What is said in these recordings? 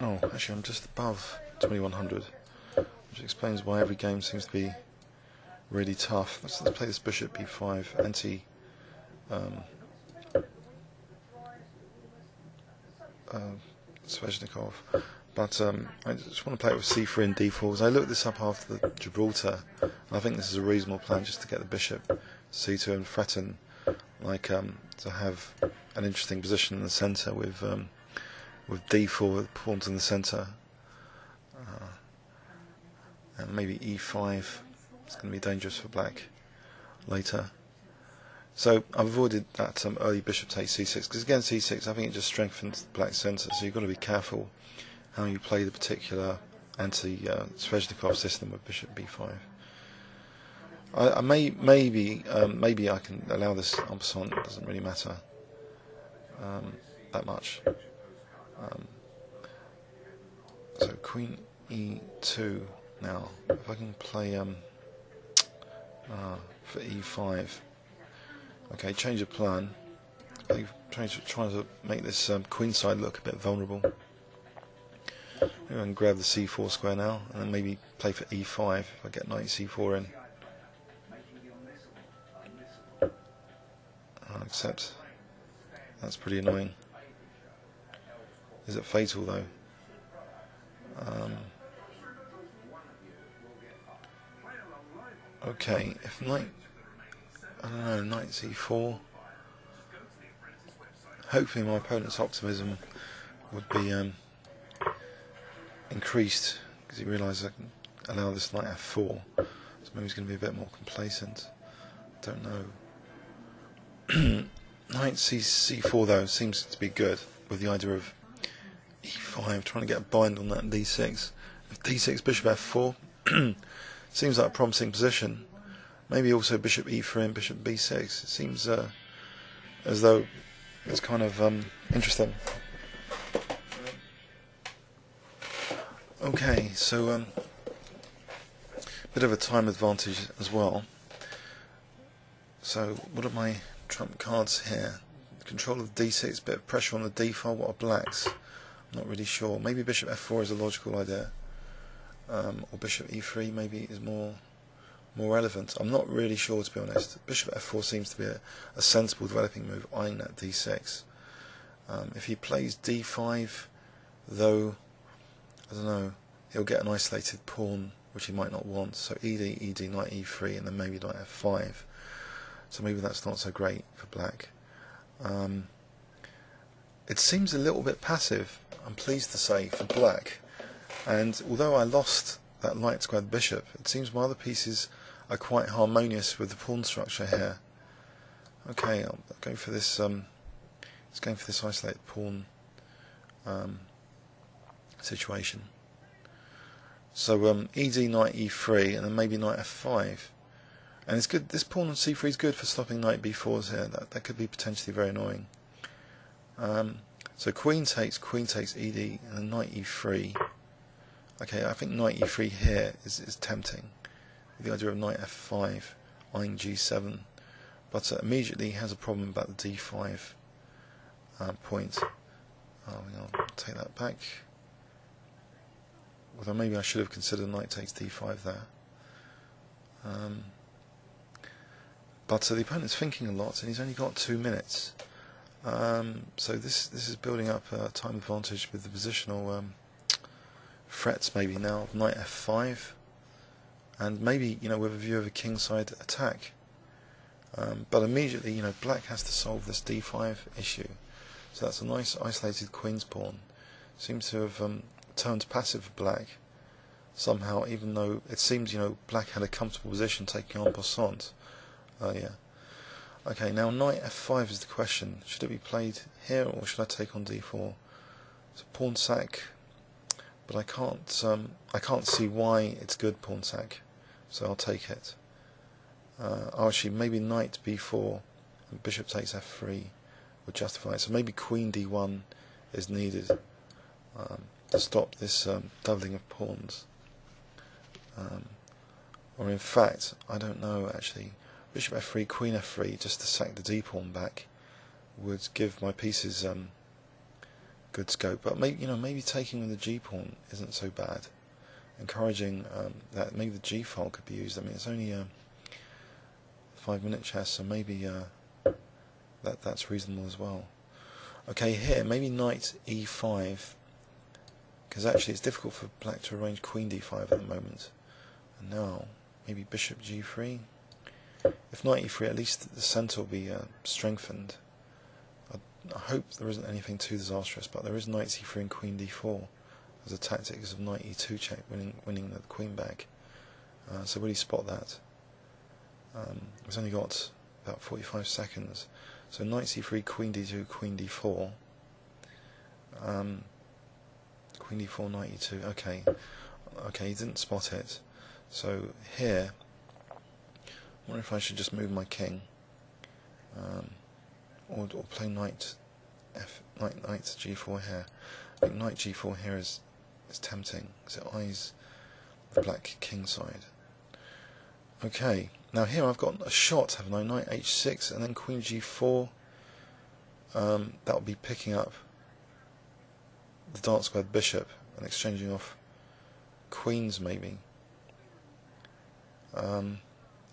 Oh, actually I'm just above 2100, which explains why every game seems to be really tough. Let's play this bishop b5, Sveshnikov. But I just want to play it with c3 and d4, because I looked this up after the Gibraltar, and I think this is a reasonable plan just to get the bishop to c2 and threaten, like, to have an interesting position in the centre with d4, with pawns in the centre, and maybe e5. It's going to be dangerous for black later. So I've avoided that early bishop takes c6, because against c6 I think it just strengthens the black centre, so you've got to be careful how you play the particular anti-Sveshnikov system with bishop b5. Maybe I can allow this en passant, it doesn't really matter that much. So queen e2 now. If I can play for e5. Okay, change of plan. I'm trying to make this queen side look a bit vulnerable. Maybe I can grab the c4 square now, and then maybe play for e5 if I get knight c4 in. I'll accept. That's pretty annoying. Is it fatal though? Okay, if knight, I don't know, knight c4. Hopefully my opponent's optimism would be increased, because he realises I can allow this knight f4. So maybe he's going to be a bit more complacent. Don't know. Knight c4 though seems to be good, with the idea of e5, trying to get a bind on that d6. If d6, bishop f4 seems like a promising position. Maybe also bishop e3 and bishop b6. It seems as though it's kind of interesting. Okay, so bit of a time advantage as well. So what are my trump cards here? Control of d6, bit of pressure on the d5. What are blacks? I'm not really sure. Maybe bishop f4 is a logical idea, or bishop e3 maybe is more relevant. I'm not really sure, to be honest. Bishop f4 seems to be a sensible developing move, eyeing that d6. If he plays d5, though, I don't know, he'll get an isolated pawn, which he might not want. So ed, knight e3, and then maybe knight f5. So maybe that's not so great for black. It seems a little bit passive, I'm pleased to say, for black. And although I lost that light squared bishop, it seems my other pieces are quite harmonious with the pawn structure here. Okay, I'm going for this. It's going for this isolated pawn situation. So ed, knight e3, and then maybe knight f5. And it's good. This pawn on c3 is good for stopping knight b4s here. That could be potentially very annoying. So queen takes ed, and then knight e3. Okay, I think knight e3 here is tempting. The idea of knight f5, eyeing g7, but immediately has a problem about the d5 point. I'll take that back. Although maybe I should have considered knight takes d5 there. But the opponent's thinking a lot, and he's only got 2 minutes. So this is building up a time advantage with the positional threats maybe now of knight f5, and maybe with a view of a kingside attack. But immediately black has to solve this d5 issue. So that's a nice isolated queen's pawn. Seems to have turned passive for black somehow, even though it seems black had a comfortable position taking en passant earlier. Okay, now knight f5 is the question. Should it be played here, or should I take on d4? It's a pawn sack, but I can't see why it's good pawn sack, so I'll take it. Actually, maybe knight b4 and bishop takes f3 would justify it. So maybe queen d1 is needed to stop this doubling of pawns. Or in fact, I don't know actually. Bishop f3, queen f3, just to sack the d pawn back, would give my pieces good scope. But maybe maybe taking with the G pawn isn't so bad. Encouraging that maybe the G file could be used. I mean, it's only 5-minute chess, so maybe that's reasonable as well. Okay, here maybe knight E5, because actually it's difficult for black to arrange queen D5 at the moment. And now maybe bishop G3. If knight E3, at least the centre will be strengthened. I hope there isn't anything too disastrous, but there is knight C3 and queen D4 as a tactic of knight E2 check, winning the queen back. So really spot that. It's only got about 45 seconds. So knight C3, queen D2, queen D4. Queen D4, knight E2. Okay, he didn't spot it. So here, I wonder if I should just move my king, or play knight G4 here. I think knight G4 here is tempting because it eyes the black king side. Okay, now here I've got a shot, haven't I? Knight H6 and then queen G4. That will be picking up the dark squared bishop and exchanging off queens maybe.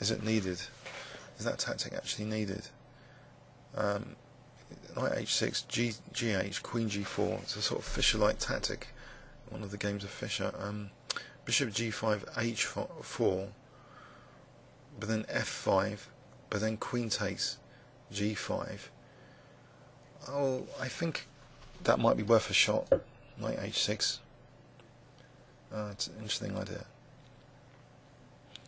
Is it needed? Is that tactic actually needed? Knight H6, G8, Queen G4. It's a sort of Fischer-like tactic. One of the games of Fischer. Bishop G5, H4, but then F5, but then Queen takes G5. Oh, I think that might be worth a shot. Knight H6. It's an interesting idea.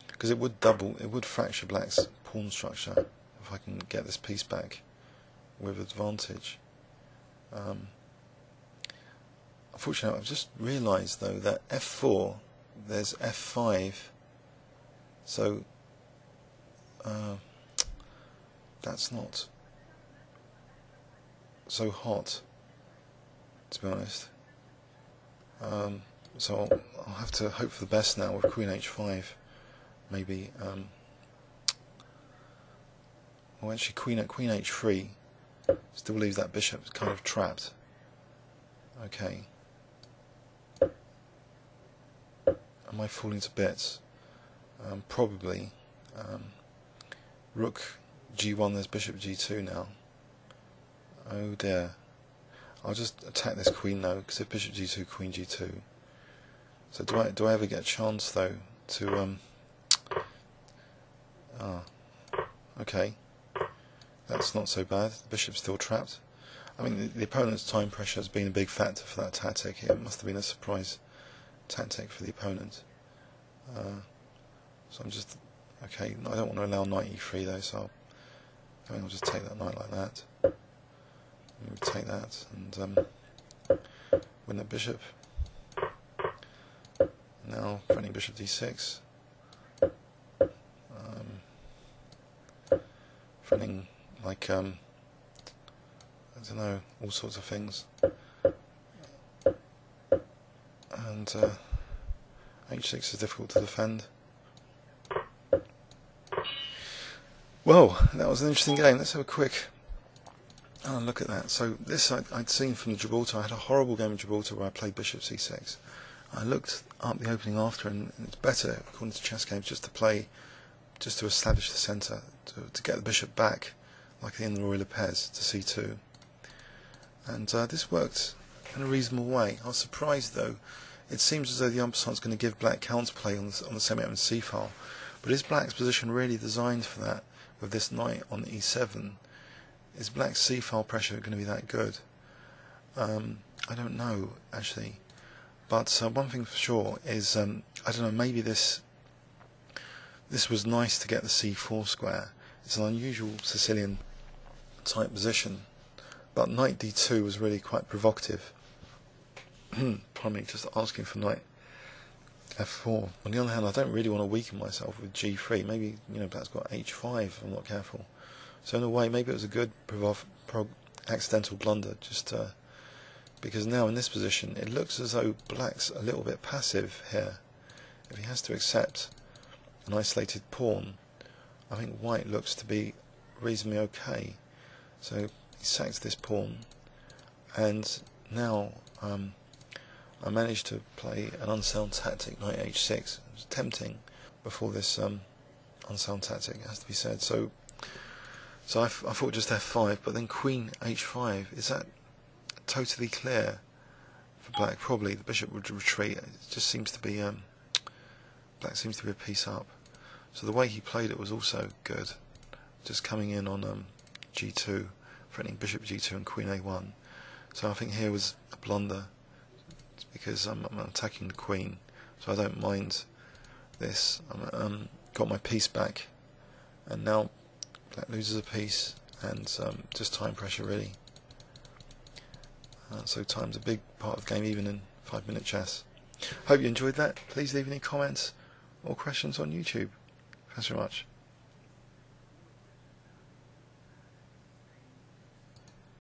Because it would fracture black's pawn structure if I can get this piece back with advantage. Unfortunately, I've just realised though that F4, there's F5, so that's not so hot, to be honest. So I'll have to hope for the best now with Queen H5. Maybe, well, actually, Queen H3 still leaves that bishop kind of trapped. Okay. Am I falling to bits? Probably. Rook G1, there's bishop G2 now. Oh dear. I'll just attack this queen now, because if bishop G2, queen G2. So do I ever get a chance though to okay, that's not so bad. The bishop's still trapped. I mean, the opponent's time pressure has been a big factor for that tactic. It must have been a surprise tactic for the opponent. So I'm just okay. I don't want to allow knight E3 though, so I think I'll just take that knight like that. And take that and win the bishop. Now threatening bishop D6. Threatening like I don't know, all sorts of things. And H6 is difficult to defend. Well, that was an interesting game. Let's have a quick look at that. So this I'd seen from the Gibraltar. I had a horrible game of Gibraltar where I played bishop C6. I looked up the opening after, and it's better, according to chess games, just to establish the centre, to get the bishop back, like in the Roy Lopez, to C2. And this worked in a reasonable way. I was surprised though. It seems as though the umpire is going to give black counterplay on the semi-open C file, but is black's position really designed for that? With this knight on E7, is black's C file pressure going to be that good? I don't know actually, but one thing for sure is I don't know. Maybe this was nice to get the C4 square. It's an unusual Sicilian type position, but knight D2 was really quite provocative. Pardon me, just asking for knight F4. On the other hand, I don't really want to weaken myself with G3. Maybe black's got H5 if I'm not careful. So in a way, maybe it was a good accidental blunder, just because now in this position it looks as though black's a little bit passive here. If he has to accept an isolated pawn, I think white looks to be reasonably okay. So he sacks this pawn, and now I managed to play an unsound tactic, knight h6. It was tempting before this unsound tactic, it has to be said. So I thought just f5, but then queen h5. Is that totally clear for black? Probably. The bishop would retreat. It just seems to be black seems to be a piece up. So the way he played it was also good, just coming in on g2, threatening bishop g2 and queen a1. So I think here was a blunder, because I'm attacking the queen, so I don't mind this. Got my piece back, and now black loses a piece, and just time pressure really. So time's a big part of the game, even in 5-minute chess. Hope you enjoyed that. Please leave any comments or questions on YouTube. Thanks very much.